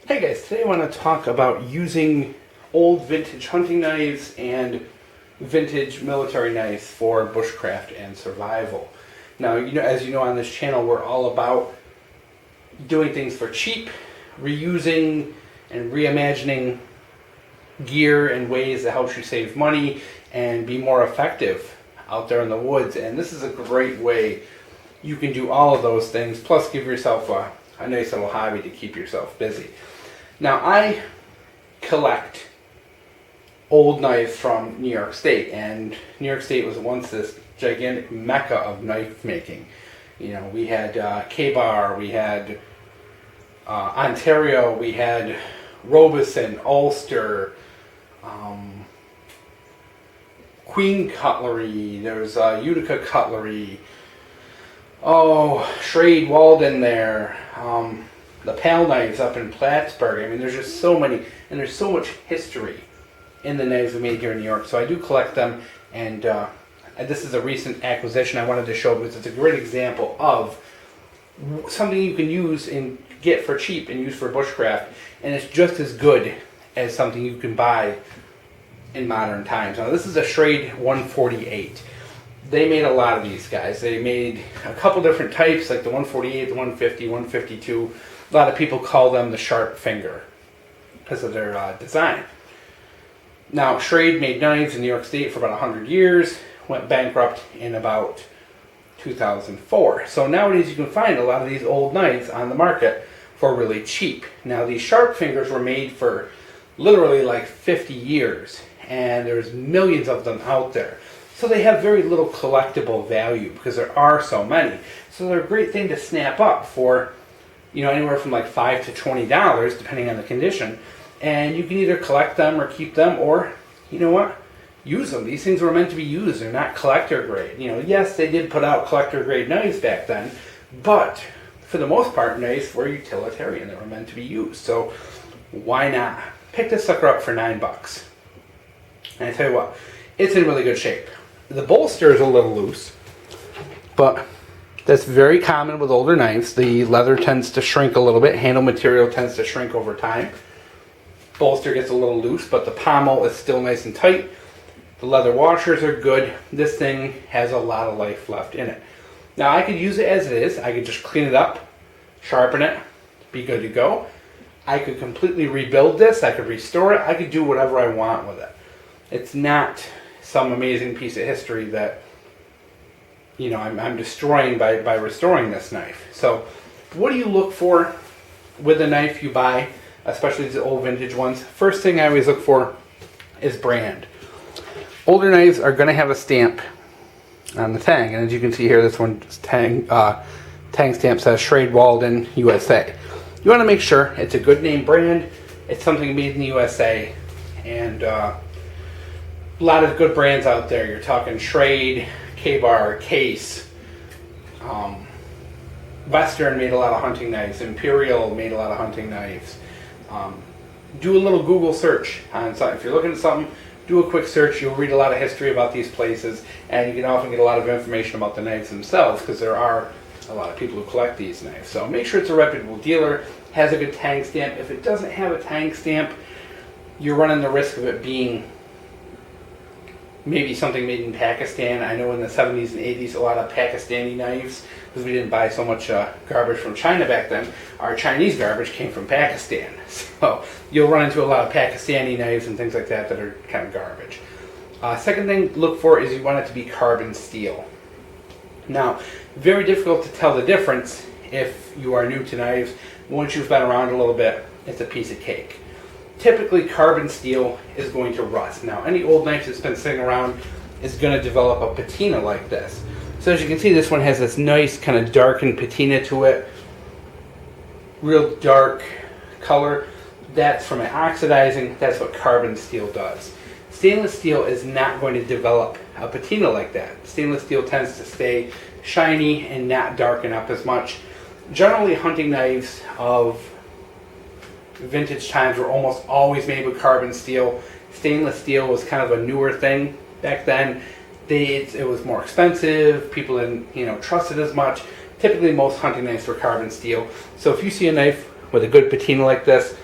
Hey guys, today I want to talk about using old vintage hunting knives and vintage military knives for bushcraft and survival. Now, as you know on this channel, we're all about doing things for cheap, reusing and reimagining gear in ways that helps you save money and be more effective out there in the woods. And this is a great way you can do all of those things, plus give yourself a nice little hobby to keep yourself busy. Now, I collect old knives from New York State, and New York State was once this gigantic mecca of knife making. We had K-Bar, we had Ontario, we had Robeson, Ulster, Queen Cutlery, there's Utica Cutlery, Schrade Walden there, the Pal knives up in Plattsburgh. I mean, there's just so many, and there's so much history in the knives we made here in New York. So I do collect them, and this is a recent acquisition I wanted to show because it's a great example of something you can use and get for cheap and use for bushcraft, and it's just as good as something you can buy in modern times. Now, this is a Schrade 148. They made a lot of these guys. They made a couple different types, like the 148, the 150, 152. A lot of people call them the sharp finger because of their design. Now, Schrade made knives in New York State for about 100 years, went bankrupt in about 2004. So nowadays you can find a lot of these old knives on the market for really cheap. Now, these sharp fingers were made for literally like 50 years, and there's millions of them out there. So they have very little collectible value because there are so many. So they're a great thing to snap up for, anywhere from like $5 to $20, depending on the condition. And you can either collect them or keep them, or, use them. These things were meant to be used. They're not collector grade. Yes, they did put out collector grade knives back then, but for the most part, knives were utilitarian. They were meant to be used. So why not? Pick this sucker up for $9. And I tell you what, it's in really good shape. The bolster is a little loose, but that's very common with older knives. The leather tends to shrink a little bit. Handle material tends to shrink over time. Bolster gets a little loose, but the pommel is still nice and tight. The leather washers are good. This thing has a lot of life left in it. Now, I could use it as it is. I could just clean it up, sharpen it, be good to go. I could completely rebuild this. I could restore it. I could do whatever I want with it. It's not some amazing piece of history that I'm destroying by restoring this knife. So what do you look for with a knife you buy, especially these old vintage ones? First thing I always look for is brand. Older knives are going to have a stamp on the tang, and as you can see here, this one's tang stamp says Schrade Walden USA. You want to make sure it's a good name brand, it's something made in the USA, and a lot of good brands out there. You're talking Schrade, K-Bar, Case, Western made a lot of hunting knives, Imperial made a lot of hunting knives. Do a little Google search on something. If you're looking at something, do a quick search. You'll read a lot of history about these places, and you can often get a lot of information about the knives themselves because there are a lot of people who collect these knives. So make sure it's a reputable dealer, has a good tang stamp. If it doesn't have a tang stamp, you're running the risk of it being maybe something made in Pakistan. I know in the 70s and 80s, a lot of Pakistani knives, because we didn't buy so much garbage from China back then. Our Chinese garbage came from Pakistan. So you'll run into a lot of Pakistani knives and things like that that are kind of garbage. Second thing to look for is you want it to be carbon steel. Now, very difficult to tell the difference if you are new to knives. Once you've been around a little bit, it's a piece of cake. Typically, carbon steel is going to rust. Now, any old knife that's been sitting around is going to develop a patina like this. So as you can see, this one has this nice kind of darkened patina to it. Real dark color. That's from it oxidizing. That's what carbon steel does. Stainless steel is not going to develop a patina like that. Stainless steel tends to stay shiny and not darken up as much. Generally, hunting knives of vintage times were almost always made with carbon steel. Stainless steel was kind of a newer thing back then. It was more expensive. People didn't, trust it as much. Typically, most hunting knives were carbon steel. So if you see a knife with a good patina like this,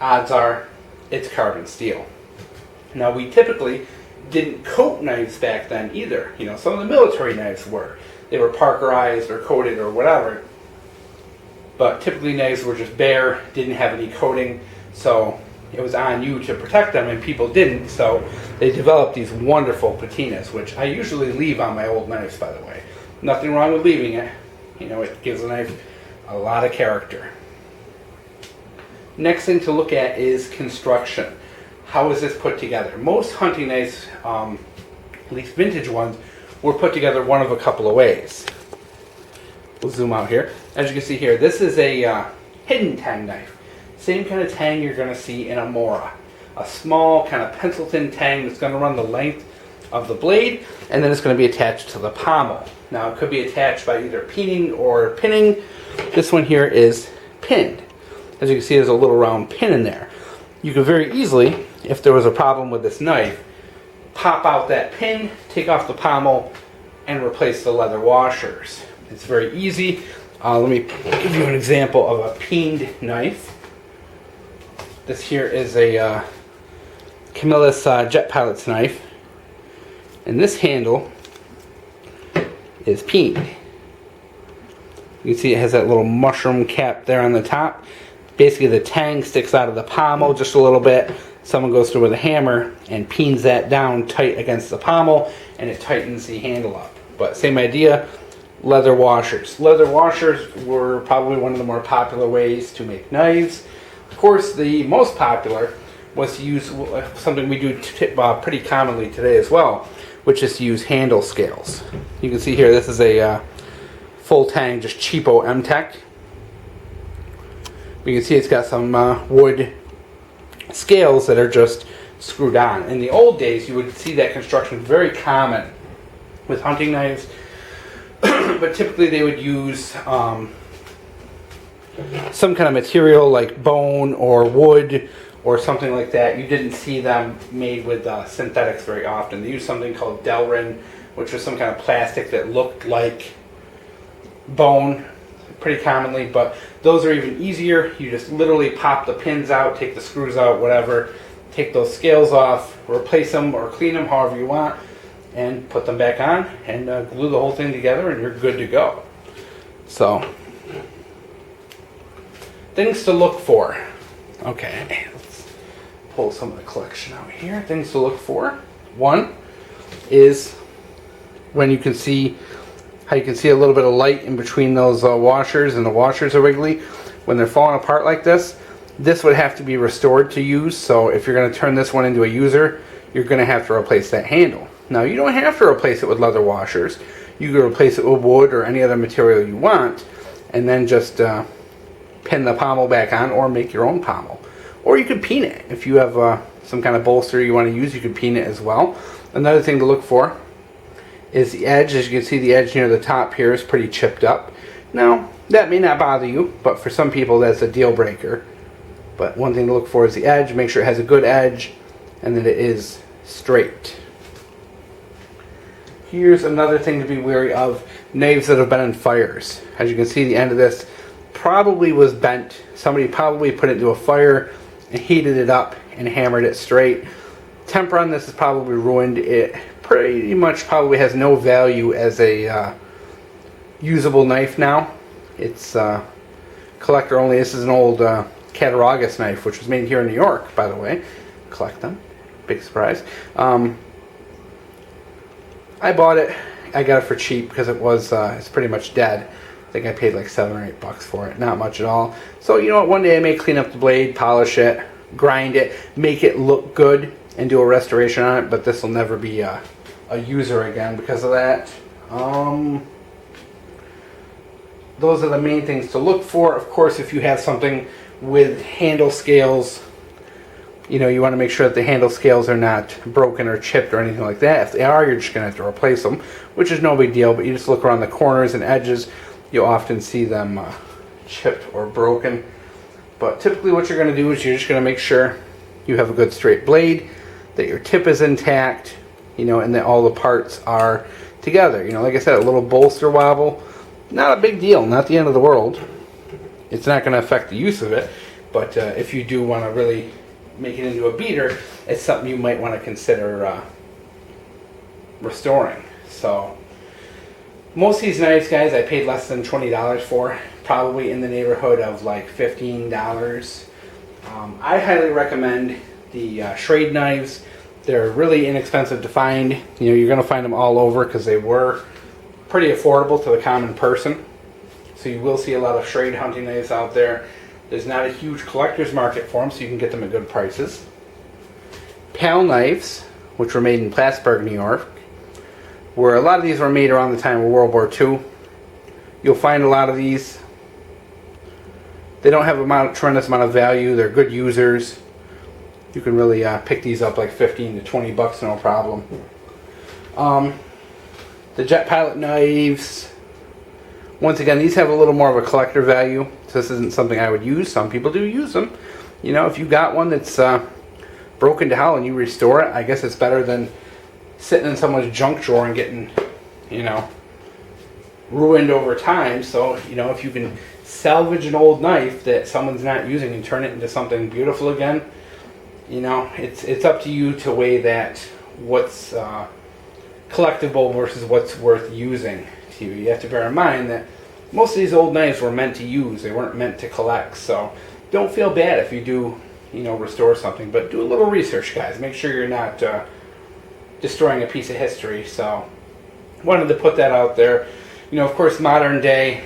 odds are it's carbon steel. Now, we typically didn't coat knives back then either. You know, some of the military knives were. They were parkerized or coated or whatever. But typically knives were just bare, didn't have any coating, so it was on you to protect them, and people didn't, so they developed these wonderful patinas, which I usually leave on my old knives, by the way. Nothing wrong with leaving it. You know, it gives a knife a lot of character. Next thing to look at is construction. How is this put together? Most hunting knives, at least vintage ones, were put together one of a couple of ways. We'll zoom out here. As you can see here, this is a hidden tang knife. Same kind of tang you're going to see in a Mora. A small kind of pencil thin tang that's going to run the length of the blade, and then it's going to be attached to the pommel. Now, it could be attached by either peening or pinning. This one here is pinned. As you can see, there's a little round pin in there. You could very easily, if there was a problem with this knife, pop out that pin, take off the pommel, and replace the leather washers. It's very easy. Let me give you an example of a peened knife. This here is a Camillus Jet Pilot's knife. And this handle is peened. You can see it has that little mushroom cap there on the top. Basically the tang sticks out of the pommel just a little bit. Someone goes through with a hammer and peens that down tight against the pommel, and it tightens the handle up. But same idea, leather washers. Leather washers were probably one of the more popular ways to make knives. Of course, the most popular was to use something we do pretty commonly today as well, which is to use handle scales. You can see here, this is a full tang, just cheapo M-Tech. You can see it's got some wood scales that are just screwed on. In the old days, you would see that construction very common with hunting knives, but typically they would use some kind of material like bone or wood or something like that. You didn't see them made with synthetics very often. They used something called Delrin, which was some kind of plastic that looked like bone pretty commonly, but those are even easier. You just literally pop the pins out, take the screws out, whatever, take those scales off, replace them or clean them however you want, and put them back on and glue the whole thing together, and you're good to go. So, things to look for. Okay, let's pull some of the collection out here. Things to look for. One is when you can see how you can see a little bit of light in between those washers, and the washers are wiggly. When they're falling apart like this would have to be restored to use. So if you're going to turn this one into a user, you're going to have to replace that handle. Now, you don't have to replace it with leather washers. You can replace it with wood or any other material you want, and then just pin the pommel back on, or make your own pommel. Or you could peen it. If you have some kind of bolster you want to use, you could peen it as well. Another thing to look for is the edge. As you can see, the edge near the top here is pretty chipped up. Now, that may not bother you, but for some people that's a deal breaker. But one thing to look for is the edge. Make sure it has a good edge and that it is straight. Here's another thing to be wary of: knives that have been in fires. As you can see, the end of this probably was bent. Somebody probably put it into a fire and heated it up and hammered it straight. Temper on this is probably ruined. It pretty much probably has no value as a usable knife now. It's collector only. This is an old Cattaraugus knife, which was made here in New York, by the way. Collect them. Big surprise. I bought it. I got it for cheap because it was it's pretty much dead. I think I paid like $7 or $8 for it. Not much at all. So you know what? One day I may clean up the blade, polish it, grind it, make it look good, and do a restoration on it. But this will never be a user again because of that. Those are the main things to look for. Of course, if you have something with handle scales, you know, you want to make sure that the handle scales are not broken or chipped or anything like that. If they are, you're just going to have to replace them, which is no big deal. But you just look around the corners and edges, you'll often see them chipped or broken. But typically what you're going to do is you're just going to make sure you have a good straight blade, that your tip is intact, you know, and that all the parts are together. You know, like I said, a little bolster wobble, not a big deal, not the end of the world. It's not going to affect the use of it. But if you do want to really make it into a beater, it's something you might want to consider restoring. So most of these knives, guys, I paid less than $20 for, probably in the neighborhood of like $15. I highly recommend the Schrade knives. They're really inexpensive to find. You know, you're going to find them all over because they were pretty affordable to the common person. So you will see a lot of Schrade hunting knives out there. There's not a huge collector's market for them, so you can get them at good prices. PAL knives, which were made in Plattsburgh, New York, where a lot of these were made around the time of World War II. You'll find a lot of these. They don't have a tremendous amount of value. They're good users. You can really pick these up like 15 to 20 bucks, no problem. The Jet Pilot knives, once again, these have a little more of a collector value. So this isn't something I would use. Some people do use them. You know, if you got one that's broken to hell and you restore it, I guess it's better than sitting in someone's junk drawer and getting, you know, ruined over time. So, you know, if you can salvage an old knife that someone's not using and turn it into something beautiful again, you know, it's up to you to weigh that, what's collectible versus what's worth using to you. You have to bear in mind that most of these old knives were meant to use. They weren't meant to collect. So don't feel bad if you do, you know, restore something. But do a little research, guys. Make sure you're not destroying a piece of history. So wanted to put that out there. You know, of course, modern day,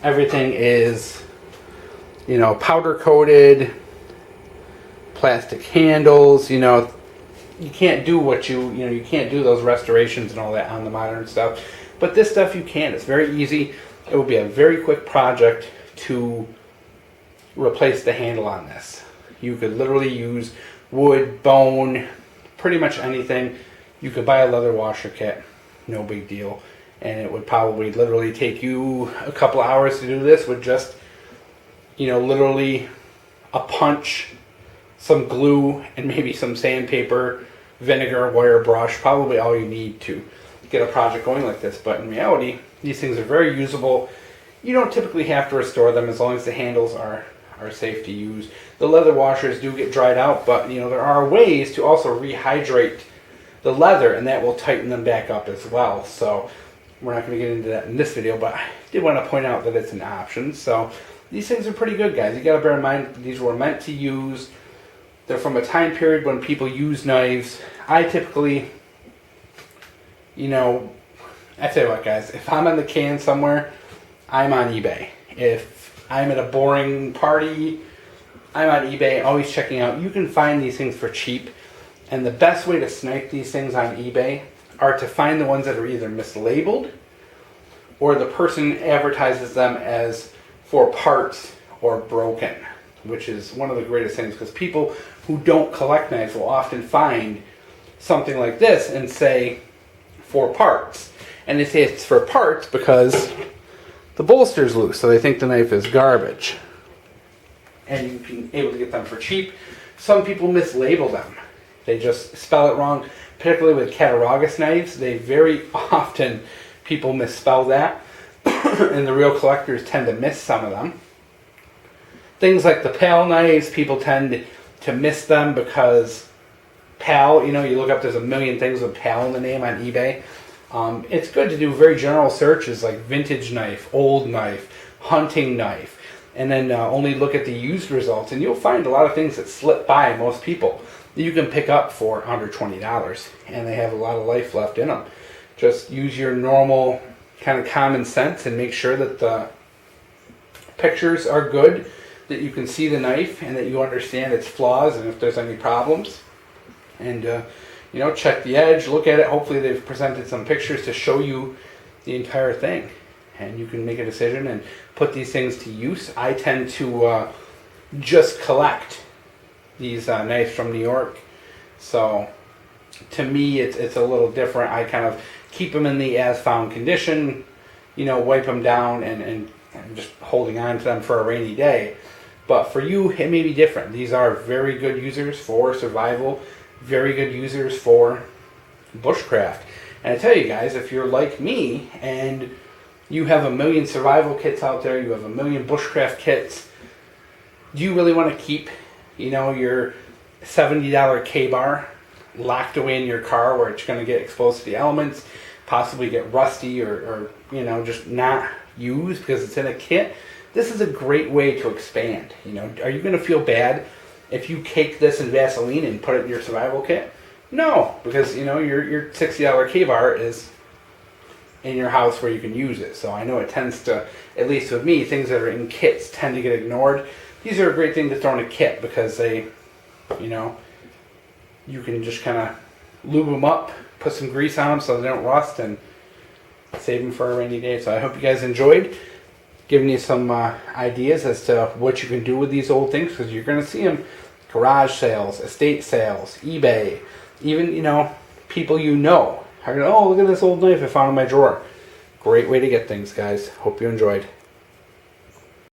everything is, you know, powder coated, plastic handles. You know, you can't do what you can't do those restorations and all that on the modern stuff. But this stuff you can. It's very easy. It will be a very quick project to replace the handle on this. You could literally use wood, bone, pretty much anything. You could buy a leather washer kit, no big deal. And it would probably literally take you a couple hours to do this with just, you know, literally a punch, some glue, and maybe some sandpaper, vinegar, wire brush. Probably all you need to get a project going like this. But in reality, these things are very usable. You don't typically have to restore them as long as the handles are safe to use. The leather washers do get dried out, but you know, there are ways to also rehydrate the leather, and that will tighten them back up as well. So we're not going to get into that in this video, but I did want to point out that it's an option. So these things are pretty good, guys. You got to bear in mind these were meant to use. They're from a time period when people use knives. I typically, you know, I tell you what, guys, if I'm on the can somewhere, I'm on eBay. If I'm at a boring party, I'm on eBay, always checking out. You can find these things for cheap. And the best way to snipe these things on eBay are to find the ones that are either mislabeled or the person advertises them as for parts or broken, which is one of the greatest things, because people who don't collect knives will often find something like this and say for parts. And they say it's for parts because the bolster's loose, so they think the knife is garbage. And you can able to get them for cheap. Some people mislabel them. They just spell it wrong, particularly with Cattaraugus knives. They very often, people misspell that, and the real collectors tend to miss some of them. Things like the PAL knives, people tend to miss them because PAL, you know, you look up, there's a million things with PAL in the name on eBay. It's good to do very general searches like vintage knife, old knife, hunting knife, and then only look at the used results, and you'll find a lot of things that slip by most people that you can pick up for under $20, and they have a lot of life left in them. Just use your normal kind of common sense and make sure that the pictures are good, that you can see the knife and that you understand its flaws and if there's any problems. And you know, check the edge, look at it. Hopefully they've presented some pictures to show you the entire thing, and you can make a decision and put these things to use. I tend to just collect these knives from New York, so to me it's a little different. I kind of keep them in the as found condition, you know, wipe them down and just holding on to them for a rainy day. But for you, it may be different. These are very good users for survival, very good users for bushcraft. And I tell you guys, if you're like me and you have a million survival kits out there, you have a million bushcraft kits, do you really want to keep, your $70 K-bar locked away in your car where it's going to get exposed to the elements, possibly get rusty or just not used because it's in a kit? This is a great way to expand. Are you going to feel bad if you cake this in Vaseline and put it in your survival kit? No, because your $60 K-bar is in your house where you can use it. So I know it tends to, at least with me, things that are in kits tend to get ignored. These are a great thing to throw in a kit because they, you can just kind of lube them up, put some grease on them so they don't rust, and save them for a rainy day. So I hope you guys enjoyed giving you some ideas as to what you can do with these old things, because you're going to see them garage sales, estate sales, eBay, even people are going, oh, look at this old knife I found in my drawer. Great way to get things, guys. Hope you enjoyed.